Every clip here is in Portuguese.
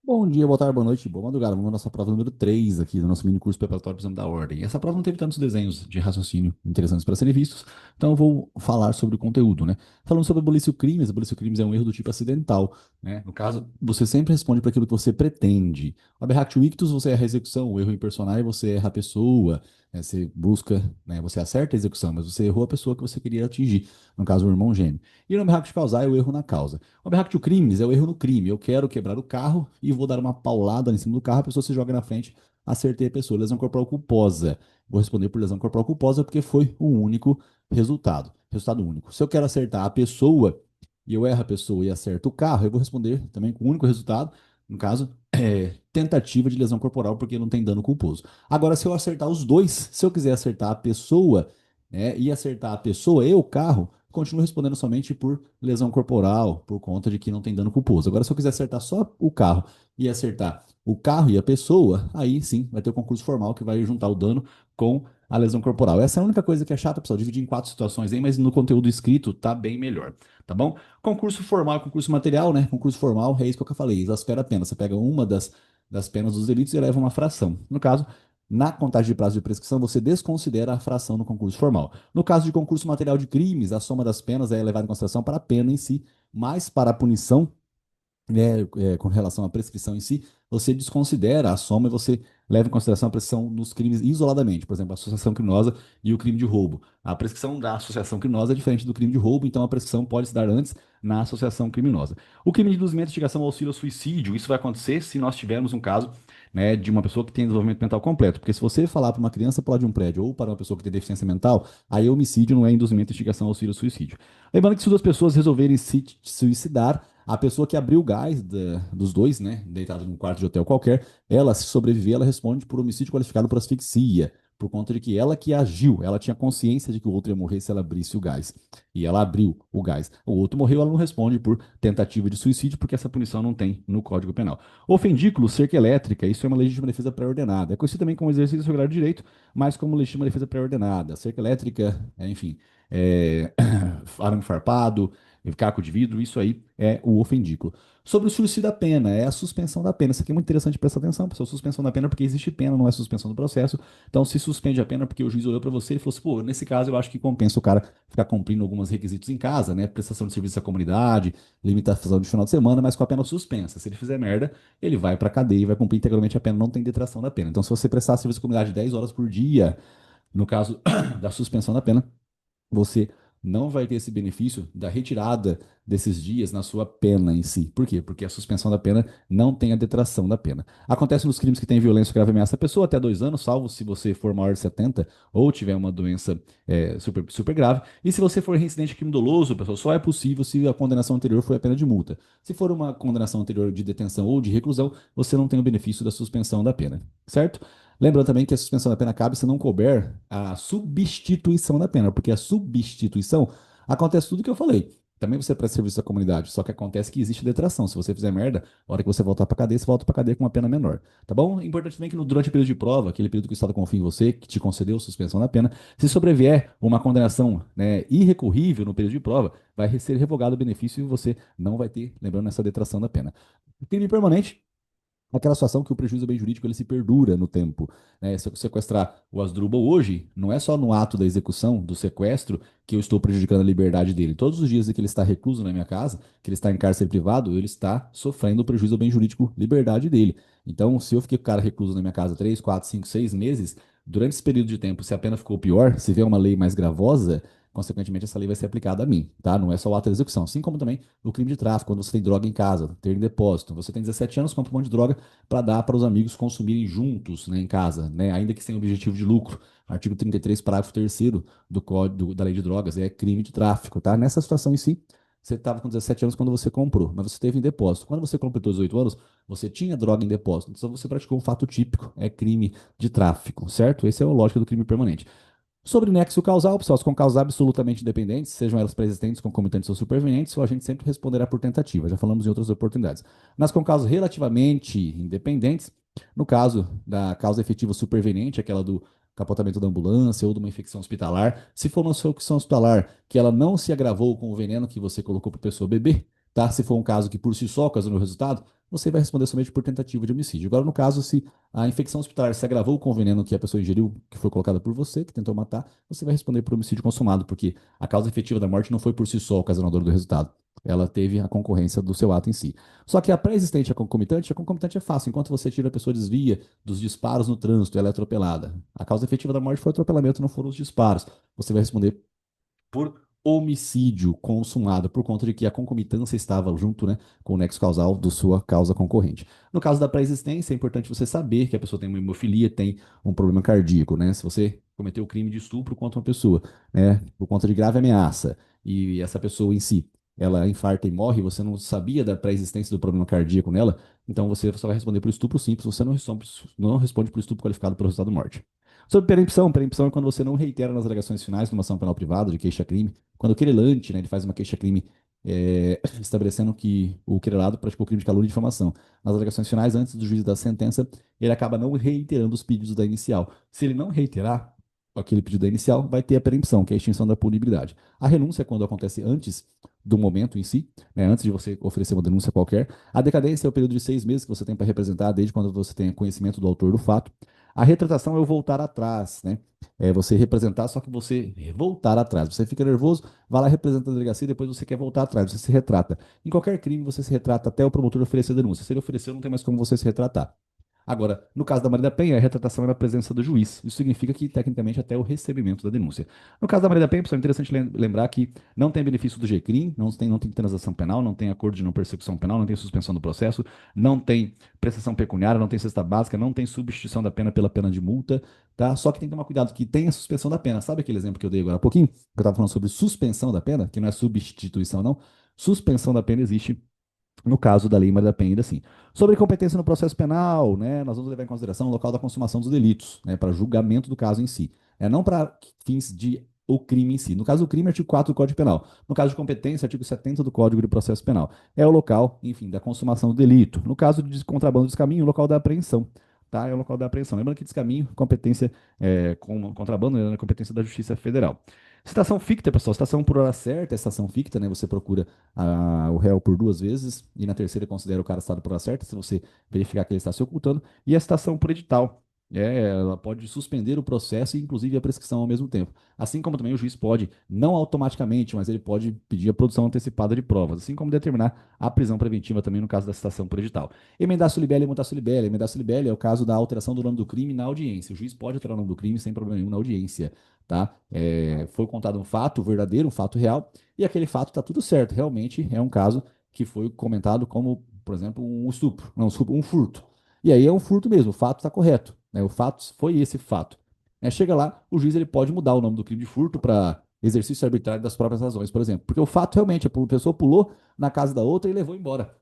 Bom dia, boa tarde, boa noite, boa madrugada. Vamos à nossa prova número 3 aqui do nosso mini curso preparatório para o exame da ordem. Essa prova não teve tantos desenhos de raciocínio interessantes para serem vistos, então eu vou falar sobre o conteúdo, né? Falando sobre abolício crimes é um erro do tipo acidental, né? No caso, você sempre responde para aquilo que você pretende. O aberractio ictus, você erra a execução, o erro impersonal, você erra a pessoa, né? Você busca, né? Você acerta a execução, mas você errou a pessoa que você queria atingir, no caso, o irmão gêmeo. E no aberractio causar é o erro na causa. O aberractio crimes é o erro no crime. Eu quero quebrar o carro e vou dar uma paulada em cima do carro, a pessoa se joga na frente, acertei a pessoa. Lesão corporal culposa. Vou responder por lesão corporal culposa porque foi o único resultado. Resultado único. Se eu quero acertar a pessoa e eu erro a pessoa e acerto o carro, eu vou responder também com o único resultado. No caso, tentativa de lesão corporal porque não tem dano culposo. Agora, se eu acertar os dois, se eu quiser acertar a pessoa, né, e acertar a pessoa e o carro, continuo respondendo somente por lesão corporal, por conta de que não tem dano culposo. Agora, se eu quiser acertar só o carro e acertar o carro e a pessoa, aí sim vai ter o concurso formal que vai juntar o dano com a lesão corporal. Essa é a única coisa que é chata, pessoal, dividir em quatro situações aí, mas no conteúdo escrito tá bem melhor, tá bom? Concurso formal, concurso material, né? Concurso formal, é isso que eu falei, exaspera a pena. Você pega uma das penas dos delitos e eleva uma fração. No caso, na contagem de prazo de prescrição, você desconsidera a fração no concurso formal. No caso de concurso material de crimes, a soma das penas é levada em consideração para a pena em si, mas para a punição, né, com relação à prescrição em si, você desconsidera a soma e você leva em consideração a prescrição nos crimes isoladamente, por exemplo, a associação criminosa e o crime de roubo. A prescrição da associação criminosa é diferente do crime de roubo, então a prescrição pode se dar antes na associação criminosa. O crime de induzimento, instigação, auxílio ao suicídio, isso vai acontecer se nós tivermos um caso, né, de uma pessoa que tem desenvolvimento mental completo, porque se você falar para uma criança pular de um prédio ou para uma pessoa que tem deficiência mental, aí homicídio não é induzimento, instigação, auxílio ao suicídio. Lembrando que se duas pessoas resolverem se suicidar, a pessoa que abriu o gás dos dois, né, deitado num quarto de hotel qualquer, ela, se sobreviver, ela responde por homicídio qualificado por asfixia, por conta de que ela que agiu, ela tinha consciência de que o outro ia morrer se ela abrisse o gás. E ela abriu o gás. O outro morreu, ela não responde por tentativa de suicídio, porque essa punição não tem no Código Penal. Ofendículo, cerca elétrica, isso é uma legítima defesa pré-ordenada. É conhecido também como exercício regular de direito, mas como legítima defesa pré-ordenada. Cerca elétrica, enfim, arame farpado, caco de vidro, isso aí é o ofendículo. Sobre o suicídio da pena, é a suspensão da pena. Isso aqui é muito interessante, prestar atenção, pessoal. Suspensão da pena porque existe pena, não é suspensão do processo. Então, se suspende a pena porque o juiz olhou para você e falou assim, pô, nesse caso eu acho que compensa o cara ficar cumprindo alguns requisitos em casa, né? Prestação de serviço à comunidade, limitação de final de semana, mas com a pena suspensa. Se ele fizer merda, ele vai para cadeia e vai cumprir integralmente a pena, não tem detração da pena. Então, se você prestar serviço à comunidade 10 horas por dia, no caso da suspensão da pena, você não vai ter esse benefício da retirada desses dias na sua pena em si. Por quê? Porque a suspensão da pena não tem a detração da pena. Acontece nos crimes que têm violência grave ameaça à pessoa até 2 anos, salvo se você for maior de 70 ou tiver uma doença super grave. E se você for reincidente crime doloso, pessoal, só é possível se a condenação anterior foi a pena de multa. Se for uma condenação anterior de detenção ou de reclusão, você não tem o benefício da suspensão da pena, certo? Lembrando também que a suspensão da pena cabe se não couber a substituição da pena, porque a substituição acontece tudo que eu falei. Também você presta serviço à comunidade, só que acontece que existe detração. Se você fizer merda, a hora que você voltar pra cadeia, você volta pra cadeia com uma pena menor. Tá bom? Importante também que durante o período de prova, aquele período que o Estado confia em você, que te concedeu suspensão da pena, se sobrevier uma condenação, né, irrecorrível no período de prova, vai ser revogado o benefício e você não vai ter, lembrando, essa detração da pena. Crime permanente. Aquela situação que o prejuízo bem jurídico ele se perdura no tempo, né? Se eu sequestrar o Asdrubal hoje, não é só no ato da execução do sequestro que eu estou prejudicando a liberdade dele. Todos os dias em que ele está recluso na minha casa, que ele está em cárcere privado, ele está sofrendo o prejuízo ao bem jurídico liberdade dele. Então, se eu fiquei com o cara recluso na minha casa 3, 4, 5, 6 meses, durante esse período de tempo, se a pena ficou pior, se vier uma lei mais gravosa, consequentemente essa lei vai ser aplicada a mim, tá? Não é só o ato da execução, assim como também o crime de tráfico, quando você tem droga em casa, ter em depósito. Você tem 17 anos, compra um monte de droga para dar para os amigos consumirem juntos, né, em casa, né, ainda que sem objetivo de lucro. Artigo 33, parágrafo 3º do Código da Lei de Drogas é crime de tráfico, tá? Nessa situação em si, você estava com 17 anos quando você comprou, mas você teve em depósito. Quando você completou 18 anos, você tinha droga em depósito. Então você praticou um fato típico, é crime de tráfico, certo? Esse é o lógico do crime permanente. Sobre nexo causal, pessoal, com causas absolutamente independentes, sejam elas pré-existentes, concomitantes ou supervenientes, a gente sempre responderá por tentativa. Já falamos em outras oportunidades. Nas com causas relativamente independentes, no caso da causa efetiva superveniente, aquela do capotamento da ambulância ou de uma infecção hospitalar, se for uma infecção hospitalar que ela não se agravou com o veneno que você colocou para a pessoa beber, tá? Se for um caso que por si só ocasionou o resultado, você vai responder somente por tentativa de homicídio. Agora, no caso, se a infecção hospitalar se agravou com o veneno que a pessoa ingeriu, que foi colocada por você, que tentou matar, você vai responder por homicídio consumado, porque a causa efetiva da morte não foi por si só ocasionadora do resultado. Ela teve a concorrência do seu ato em si. Só que a pré-existente e a concomitante é fácil. Enquanto você tira, a pessoa desvia dos disparos no trânsito, ela é atropelada. A causa efetiva da morte foi o atropelamento, não foram os disparos. Você vai responder por homicídio consumado, por conta de que a concomitância estava junto, né, com o nexo causal da sua causa concorrente. No caso da pré-existência, é importante você saber que a pessoa tem uma hemofilia, tem um problema cardíaco, né? Se você cometeu o crime de estupro contra uma pessoa, né, por conta de grave ameaça, e essa pessoa em si, ela infarta e morre, você não sabia da pré-existência do problema cardíaco nela, então você só vai responder por estupro simples, você não responde por estupro qualificado pelo resultado de morte. Sobre perempção, perempção é quando você não reitera nas alegações finais de uma ação penal privada de queixa-crime, quando o querelante, né, ele faz uma queixa-crime estabelecendo que o querelado praticou crime de calúnia e difamação. Nas alegações finais, antes do juiz da sentença, ele acaba não reiterando os pedidos da inicial. Se ele não reiterar aquele pedido da inicial, vai ter a perempção, que é a extinção da punibilidade. A renúncia é quando acontece antes do momento em si, né, antes de você oferecer uma denúncia qualquer. A decadência é o período de 6 meses que você tem para representar, desde quando você tem conhecimento do autor do fato. A retratação é o voltar atrás, né? É você representar, só que você voltar atrás. Você fica nervoso, vai lá representa a delegacia, depois você quer voltar atrás, você se retrata. Em qualquer crime, você se retrata até o promotor oferecer a denúncia. Se ele ofereceu, não tem mais como você se retratar. Agora, no caso da Maria da Penha, a retratação é na presença do juiz. Isso significa que, tecnicamente, até o recebimento da denúncia. No caso da Maria da Penha, pessoal, é interessante lembrar que não tem benefício do GCRIM, não tem transação penal, não tem acordo de não persecução penal, não tem suspensão do processo, não tem prestação pecuniária, não tem cesta básica, não tem substituição da pena pela pena de multa, tá? Só que tem que tomar cuidado que tem a suspensão da pena. Sabe aquele exemplo que eu dei agora há pouquinho? Que eu estava falando sobre suspensão da pena, que não é substituição, não. Suspensão da pena existe no caso da Lei Maria da Penha, ainda assim. Sobre competência no processo penal, né, nós vamos levar em consideração o local da consumação dos delitos, né, para julgamento do caso em si. Não para fins de o crime em si. No caso do crime, artigo 4 do Código Penal. No caso de competência, artigo 70 do Código de Processo Penal. É o local, enfim, da consumação do delito. No caso de contrabando de descaminho, o local da apreensão. Tá? É o local da apreensão. Lembrando que descaminho, competência com contrabando, é na competência da Justiça Federal. Citação ficta, pessoal. Citação por hora certa é citação ficta, né? Você procura o réu por 2 vezes e na terceira considera o cara citado por hora certa, se você verificar que ele está se ocultando. E a citação por edital. Ela pode suspender o processo e, inclusive, a prescrição ao mesmo tempo. Assim como também o juiz pode, não automaticamente, mas ele pode pedir a produção antecipada de provas, assim como determinar a prisão preventiva também no caso da citação por edital. Emendaço libelli e mutatio libelli. Emendaço libelli é o caso da alteração do nome do crime na audiência. O juiz pode alterar o nome do crime sem problema nenhum na audiência, tá? Foi contado um fato verdadeiro, um fato real, e aquele fato está tudo certo. Realmente é um caso que foi comentado como, por exemplo, um estupro, não, desculpa, um furto. E aí é um furto mesmo, o fato está correto, né? O fato foi esse fato. Chega lá, o juiz ele pode mudar o nome do crime de furto para exercício arbitrário das próprias razões, por exemplo. Porque o fato realmente, a pessoa pulou na casa da outra e levou embora,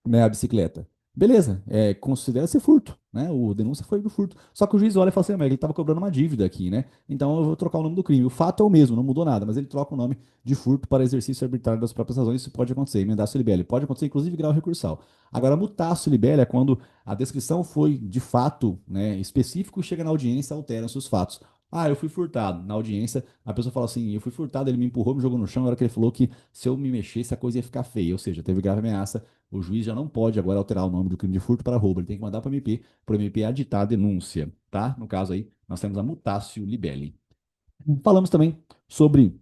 né, a bicicleta. Beleza, considera-se furto, né? O denúncia foi do furto. Só que o juiz olha e fala assim, mas ele estava cobrando uma dívida aqui, né? Então eu vou trocar o nome do crime. O fato é o mesmo, não mudou nada, mas ele troca o nome de furto para exercício arbitrário das próprias razões. Isso pode acontecer. Emendaço libelli pode acontecer, inclusive grau recursal. Agora, mutácio libelli é quando a descrição foi de fato, né, específico e chega na audiência, alteram-se os fatos. Ah, eu fui furtado. Na audiência, a pessoa fala assim: eu fui furtado, ele me empurrou, me jogou no chão. Na hora que ele falou que se eu me mexesse, a coisa ia ficar feia. Ou seja, teve grave ameaça. O juiz já não pode agora alterar o nome do crime de furto para roubo. Ele tem que mandar para o MP aditar a denúncia, tá? No caso aí, nós temos a mutácio libelli. Falamos também sobre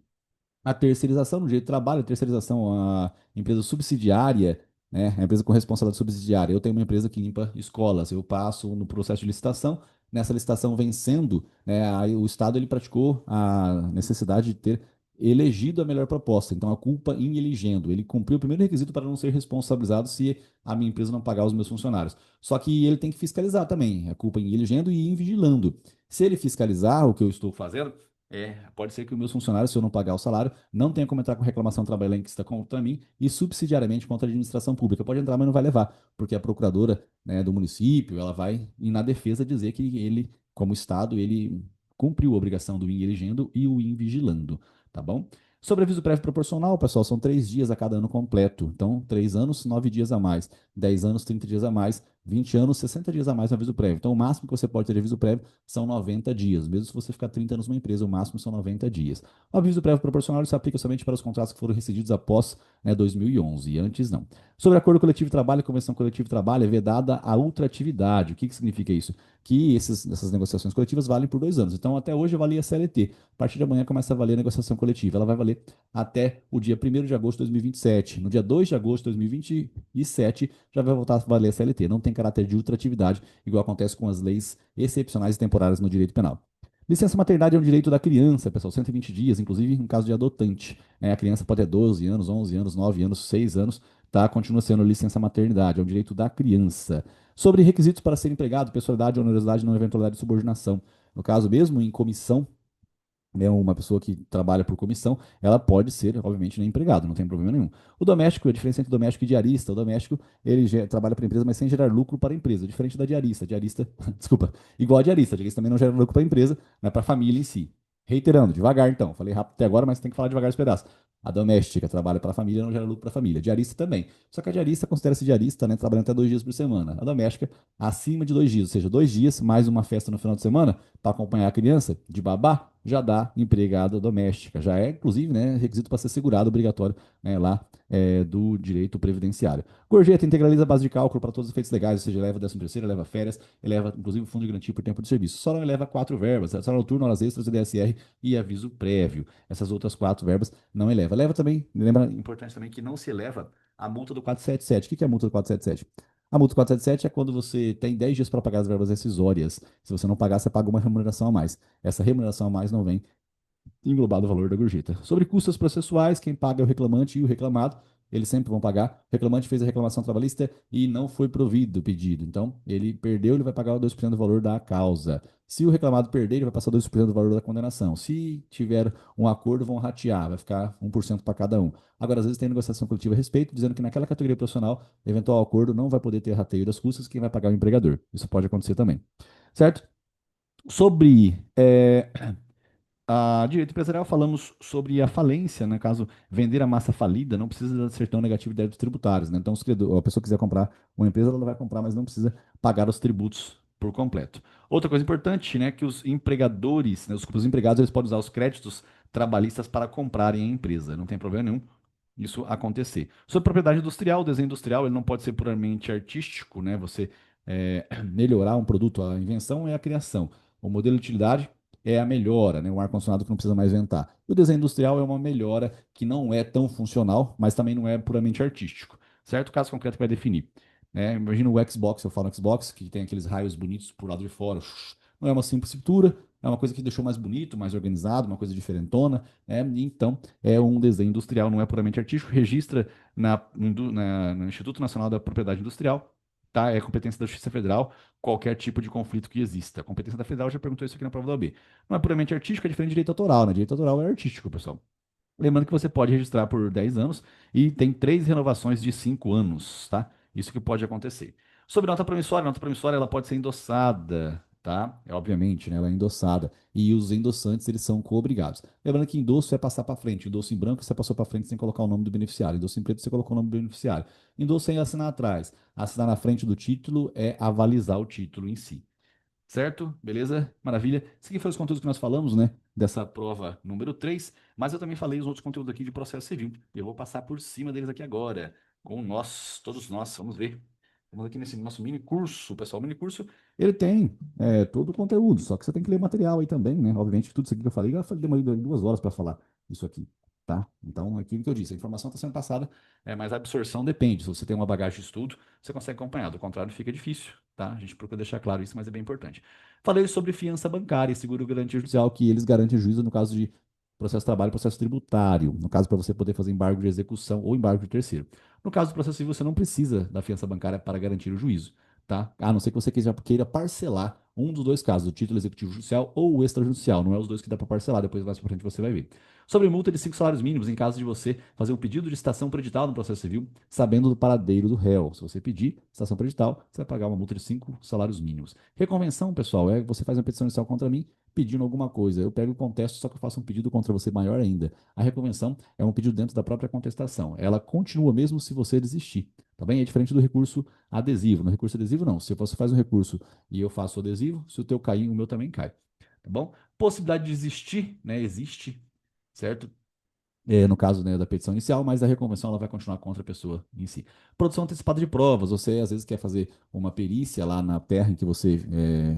a terceirização no direito do trabalho, a terceirização, a empresa subsidiária, né? A empresa com responsabilidade subsidiária. Eu tenho uma empresa que limpa escolas, eu passo no processo de licitação, nessa licitação vencendo, né? Aí o Estado ele praticou a necessidade de ter elegido a melhor proposta, então a culpa em elegendo. Ele cumpriu o primeiro requisito para não ser responsabilizado se a minha empresa não pagar os meus funcionários. Só que ele tem que fiscalizar também, a culpa em elegendo e em vigilando. Se ele fiscalizar o que eu estou fazendo, pode ser que os meus funcionários, se eu não pagar o salário, não tenha como entrar com reclamação trabalhista contra mim e subsidiariamente contra a administração pública. Pode entrar, mas não vai levar, porque a procuradora, né, do município, ela vai, na defesa, dizer que ele, como Estado, ele cumpriu a obrigação do in elegendo e o in vigilando, tá bom? Sobre aviso prévio proporcional, pessoal, são 3 dias a cada ano completo. Então, 3 anos, 9 dias a mais. 10 anos, 30 dias a mais. 20 anos, 60 dias a mais no aviso prévio. Então, o máximo que você pode ter de aviso prévio são 90 dias. Mesmo se você ficar 30 anos numa empresa, o máximo são 90 dias. O aviso prévio proporcional ele se aplica somente para os contratos que foram rescindidos após, 2011, e antes não. Sobre acordo coletivo de trabalho e convenção coletiva de trabalho, é vedada a ultratividade. O que significa isso? Que essas negociações coletivas valem por 2 anos. Então, até hoje valia a CLT. A partir de amanhã começa a valer a negociação coletiva. Ela vai valer até o dia 1º de agosto de 2027. No dia 2 de agosto de 2027, já vai voltar a valer a CLT. Não tem caráter de ultratividade, igual acontece com as leis excepcionais e temporárias no direito penal. Licença maternidade é um direito da criança, pessoal, 120 dias, inclusive em caso de adotante. A criança pode ter 12 anos, 11 anos, 9 anos, 6 anos, tá? Continua sendo licença maternidade, é um direito da criança. Sobre requisitos para ser empregado, pessoalidade, onerosidade, não eventualidade de subordinação. No caso mesmo, em comissão, uma pessoa que trabalha por comissão, ela pode ser, obviamente, nem empregado, não tem problema nenhum. O doméstico, a diferença entre doméstico e diarista, o doméstico, ele trabalha para a empresa, mas sem gerar lucro para a empresa, diferente da diarista. Diarista, desculpa, igual a diarista também não gera lucro para a empresa, mas para a família em si. Reiterando, devagar então, falei rápido até agora, mas tem que falar devagar esse pedaço. A doméstica trabalha para a família, não gera lucro para a família. Diarista também. Só que a diarista considera-se diarista, né, trabalhando até 2 dias por semana. A doméstica, acima de 2 dias, ou seja, 2 dias, mais uma festa no final de semana, para acompanhar a criança de babá, já dá empregada doméstica. Já é, inclusive, né, requisito para ser segurado obrigatório, né, lá do direito previdenciário. Gorjeta integraliza a base de cálculo para todos os efeitos legais, ou seja, eleva 13º, eleva férias, eleva, inclusive, o fundo de garantia por tempo de serviço. Só não eleva 4 verbas, só noturno, horas extras, DSR e aviso prévio. Essas outras 4 verbas não eleva. Leva também, lembra, importante também que não se eleva a multa do 477. O que é a multa do 477? A multa do 477 é quando você tem 10 dias para pagar as verbas rescisórias. Se você não pagar, você paga uma remuneração a mais. Essa remuneração a mais não vem englobado o valor da gorjeta. Sobre custos processuais, quem paga é o reclamante e o reclamado. Eles sempre vão pagar. O reclamante fez a reclamação trabalhista e não foi provido o pedido. Então, ele perdeu, ele vai pagar 2% do valor da causa. Se o reclamado perder, ele vai passar 2% do valor da condenação. Se tiver um acordo, vão ratear, vai ficar 1% para cada um. Agora, às vezes tem negociação coletiva a respeito, dizendo que naquela categoria profissional, eventual acordo não vai poder ter rateio das custas, quem vai pagar é o empregador. Isso pode acontecer também. Certo? Sobre a direito empresarial, falamos sobre a falência, né? Caso vender a massa falida, não precisa de certidão negativa de débitos tributários, né? Então, se a pessoa quiser comprar uma empresa, ela vai comprar, mas não precisa pagar os tributos por completo. Outra coisa importante, né, que os empregadores, né, os empregados, eles podem usar os créditos trabalhistas para comprarem a empresa. Não tem problema nenhum isso acontecer. Sobre propriedade industrial, o desenho industrial, ele não pode ser puramente artístico, né? Você melhorar um produto, a invenção é a criação. O modelo de utilidade é a melhora, né? Um ar-condicionado que não precisa mais ventar. O desenho industrial é uma melhora que não é tão funcional, mas também não é puramente artístico, certo? O caso concreto que vai definir. Né? Imagina o Xbox, eu falo no Xbox, que tem aqueles raios bonitos por lado de fora. Não é uma simples pintura, é uma coisa que deixou mais bonito, mais organizado, uma coisa diferentona, né? Então, é um desenho industrial, não é puramente artístico, registra no Instituto Nacional da Propriedade Industrial, tá? É competência da Justiça Federal, qualquer tipo de conflito que exista. A competência da Federal já perguntou isso aqui na prova da OAB. Não é puramente artístico, é diferente de direito autoral, né? Direito autoral é artístico, pessoal. Lembrando que você pode registrar por 10 anos e tem 3 renovações de 5 anos, tá? Isso que pode acontecer. Sobre nota promissória ela pode ser endossada, tá? Obviamente, né? Ela é endossada. E os endossantes, eles são coobrigados. Lembrando que endosso é passar para frente. Endosso em branco você passou para frente sem colocar o nome do beneficiário. Endosso em preto você colocou o nome do beneficiário. Endosso sem assinar atrás. Assinar na frente do título é avalizar o título em si. Certo? Beleza? Maravilha. Esses aqui foram os conteúdos que nós falamos, né? Dessa prova número 3. Mas eu também falei os outros conteúdos aqui de processo civil. Eu vou passar por cima deles aqui agora. Com nós, todos nós. Vamos ver. Vamos aqui nesse nosso mini curso, pessoal. O mini curso, ele tem todo o conteúdo, só que você tem que ler material aí também, né? Obviamente, tudo isso aqui que eu falei, demorei 2 horas para falar isso aqui, tá? Então, aquilo que eu disse, a informação está sendo passada, mas a absorção depende. Se você tem uma bagagem de estudo, você consegue acompanhar. Do contrário, fica difícil, tá? A gente procura deixar claro isso, mas é bem importante. Falei sobre fiança bancária e seguro garantia judicial, que eles garantem juízo no caso de processo de trabalho e processo tributário. No caso, para você poder fazer embargo de execução ou embargo de terceiro. No caso do processo civil, você não precisa da fiança bancária para garantir o juízo, tá? A não ser que você queira parcelar um dos 2 casos, o título executivo judicial ou o extrajudicial. Não é os dois que dá para parcelar, depois mais para frente você vai ver. Sobre multa de 5 salários mínimos, em caso de você fazer um pedido de citação para edital no processo civil, sabendo do paradeiro do réu. Se você pedir citação para edital, você vai pagar uma multa de 5 salários mínimos. Reconvenção, pessoal, é você faz uma petição inicial contra mim pedindo alguma coisa. Eu pego e contesto, só que eu faço um pedido contra você maior ainda. A reconvenção é um pedido dentro da própria contestação. Ela continua mesmo se você desistir. tá bem? É diferente do recurso adesivo. No recurso adesivo, não. Se você faz um recurso e eu faço o adesivo, se o teu cair, o meu também cai, tá bom? Possibilidade de existir, né? Existe, certo? No caso, né, da petição inicial, mas a reconvenção ela vai continuar contra a pessoa em si. Produção antecipada de provas. Você às vezes quer fazer uma perícia lá na terra em que você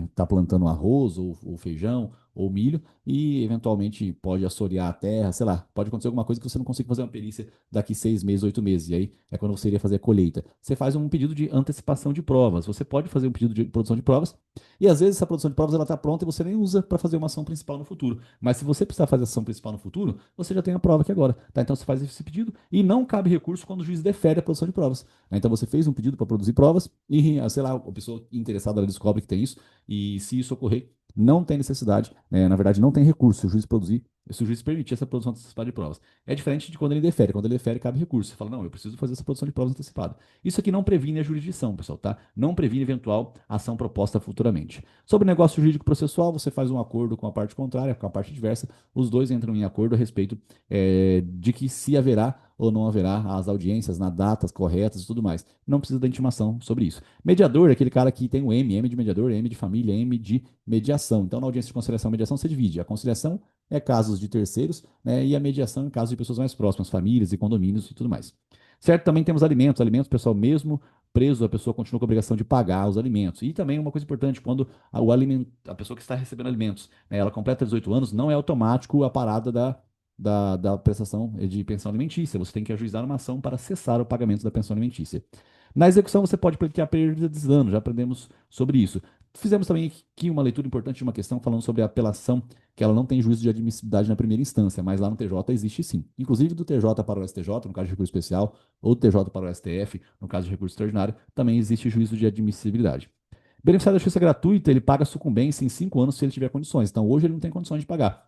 está plantando arroz ou feijão ou milho e eventualmente pode assorear a terra, sei lá, pode acontecer alguma coisa que você não consiga fazer uma perícia daqui 6 meses, 8 meses. E aí é quando você iria fazer a colheita. Você faz um pedido de antecipação de provas. Você pode fazer um pedido de produção de provas e às vezes essa produção de provas ela está pronta e você nem usa para fazer uma ação principal no futuro. Mas se você precisar fazer ação principal no futuro, você já tem a prova aqui agora, tá? Então você faz esse pedido e não cabe recurso quando o juiz defere a produção de provas, né? Então você fez um pedido para produzir provas e, sei lá, a pessoa interessada ela descobre que tem isso e se isso ocorrer, não tem necessidade, né? Na verdade não tem recurso se o juiz produzir, se o juiz permitir essa produção antecipada de provas. É diferente de quando ele defere. Quando ele defere, cabe recurso. Você fala, não, eu preciso fazer essa produção de provas antecipada. Isso aqui não previne a jurisdição, pessoal, tá? Não previne eventual ação proposta futuramente. Sobre negócio jurídico processual, você faz um acordo com a parte contrária, com a parte adversa, os dois entram em acordo a respeito de que se haverá ou não haverá as audiências na datas corretas e tudo mais. Não precisa da intimação sobre isso. Mediador é aquele cara que tem o M de mediador, M de família, M de mediação. Então, na audiência de conciliação e mediação, você divide. A conciliação é casos de terceiros, né, e a mediação é casos de pessoas mais próximas, famílias e condomínios e tudo mais. Certo? Também temos alimentos. Alimentos, pessoal, mesmo preso, a pessoa continua com a obrigação de pagar os alimentos. E também uma coisa importante, quando a pessoa que está recebendo alimentos, né, ela completa 18 anos, não é automático a parada da prestação de pensão alimentícia. Você tem que ajuizar uma ação para cessar o pagamento da pensão alimentícia. Na execução, você pode pleitear perda de dano, já aprendemos sobre isso. Fizemos também aqui uma leitura importante de uma questão falando sobre a apelação, que ela não tem juízo de admissibilidade na primeira instância, mas lá no TJ existe sim. Inclusive do TJ para o STJ, no caso de recurso especial, ou do TJ para o STF, no caso de recurso extraordinário, também existe juízo de admissibilidade. Beneficiário da justiça gratuita, ele paga sucumbência em 5 anos se ele tiver condições. Então, hoje ele não tem condições de pagar.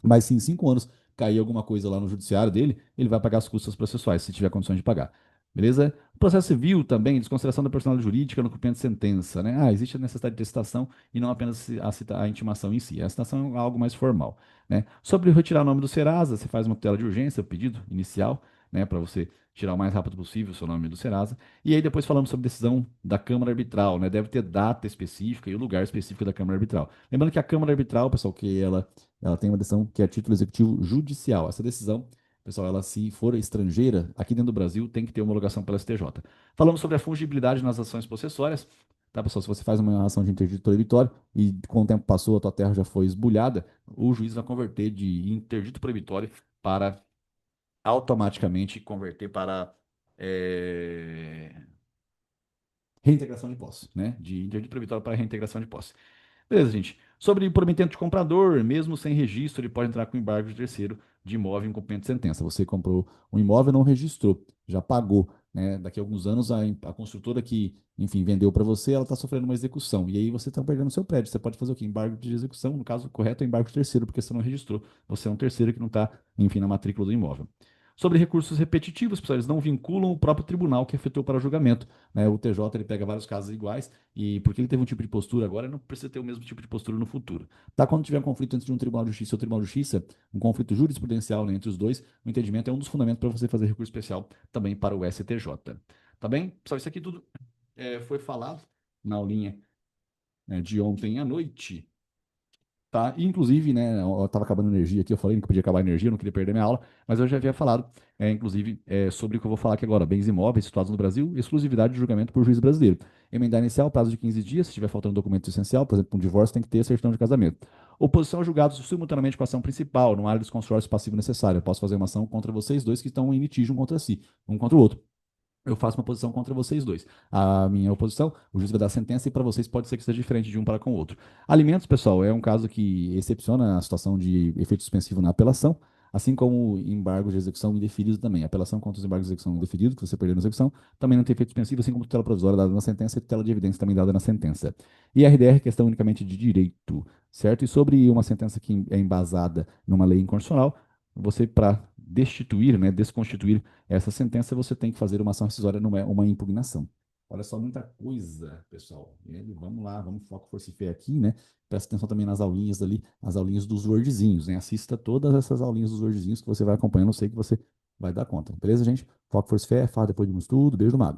Mas se em 5 anos cair alguma coisa lá no judiciário dele, ele vai pagar as custas processuais, se tiver condições de pagar. Beleza? Processo civil também, desconsideração da personalidade jurídica no cumprimento de sentença, né? Existe a necessidade de citação e não apenas a intimação em si. A citação é algo mais formal, né? Sobre retirar o nome do Serasa, você faz uma tutela de urgência, o pedido inicial, né, para você tirar o mais rápido possível o seu nome do Serasa. E aí depois falamos sobre decisão da Câmara Arbitral, né? Deve ter data específica e o lugar específico da Câmara Arbitral. Lembrando que a Câmara Arbitral, pessoal, que ela tem uma decisão que é título executivo judicial. Essa decisão, pessoal, ela se for estrangeira, aqui dentro do Brasil, tem que ter homologação pela STJ. Falamos sobre a fungibilidade nas ações possessórias. Tá, pessoal? Se você faz uma ação de interdito proibitório e com o tempo passou, a tua terra já foi esbulhada, o juiz vai converter de interdito proibitório para automaticamente converter para reintegração de posse, né? De interdito proibitório para reintegração de posse. Beleza, gente. Sobre promitente de comprador, mesmo sem registro, ele pode entrar com embargo de terceiro de imóvel em cumprimento de sentença. Você comprou um imóvel, não registrou, já pagou, né? Daqui a alguns anos, a construtora que, enfim, vendeu para você, ela está sofrendo uma execução. E aí você está perdendo o seu prédio. Você pode fazer o quê? Embargo de execução. No caso correto, é embargo de terceiro, porque você não registrou. Você é um terceiro que não está, enfim, na matrícula do imóvel. Sobre recursos repetitivos, pessoal, eles não vinculam o próprio tribunal que efetuou para julgamento, né? O TJ ele pega vários casos iguais e porque ele teve um tipo de postura agora, ele não precisa ter o mesmo tipo de postura no futuro. Tá? Quando tiver um conflito entre um Tribunal de Justiça e outro Tribunal de Justiça, um conflito jurisprudencial, né, entre os dois, o entendimento é um dos fundamentos para você fazer recurso especial também para o STJ. Tá bem? Pessoal, isso aqui tudo foi falado na aulinha, né, de ontem à noite. Tá? E, inclusive, né, eu estava acabando a energia aqui, eu falei que podia acabar a energia, eu não queria perder minha aula, mas eu já havia falado, inclusive, sobre o que eu vou falar aqui agora. Bens imóveis situados no Brasil, exclusividade de julgamento por juiz brasileiro. Emendar inicial, prazo de 15 dias, se estiver faltando documento essencial, por exemplo, um divórcio tem que ter certidão de casamento. Oposição a julgados simultaneamente com a ação principal, não há dos consórcios passivo necessário. Eu posso fazer uma ação contra vocês dois que estão em litígio um contra si, um contra o outro. Eu faço uma posição contra vocês dois. A minha oposição, o juiz vai dar a sentença e para vocês pode ser que seja diferente de um para com o outro. Alimentos, pessoal, é um caso que excepciona a situação de efeito suspensivo na apelação, assim como embargo de execução indeferido também. Apelação contra os embargos de execução indeferido, que você perdeu na execução, também não tem efeito suspensivo, assim como tutela provisória dada na sentença e tutela de evidência também dada na sentença. E RDR, questão unicamente de direito, certo? E sobre uma sentença que é embasada numa lei inconstitucional, você, para destituir, né, desconstituir essa sentença, você tem que fazer uma ação rescisória, não é uma impugnação. Olha só, muita coisa, pessoal. Vamos lá, vamos foco força e fé aqui, né? Presta atenção também nas aulinhas ali, as aulinhas dos wordzinhos, né? Assista todas essas aulinhas dos wordzinhos que você vai acompanhando, eu sei que você vai dar conta. Beleza, gente? Foco força e fé, fala depois de um estudo, beijo do mago.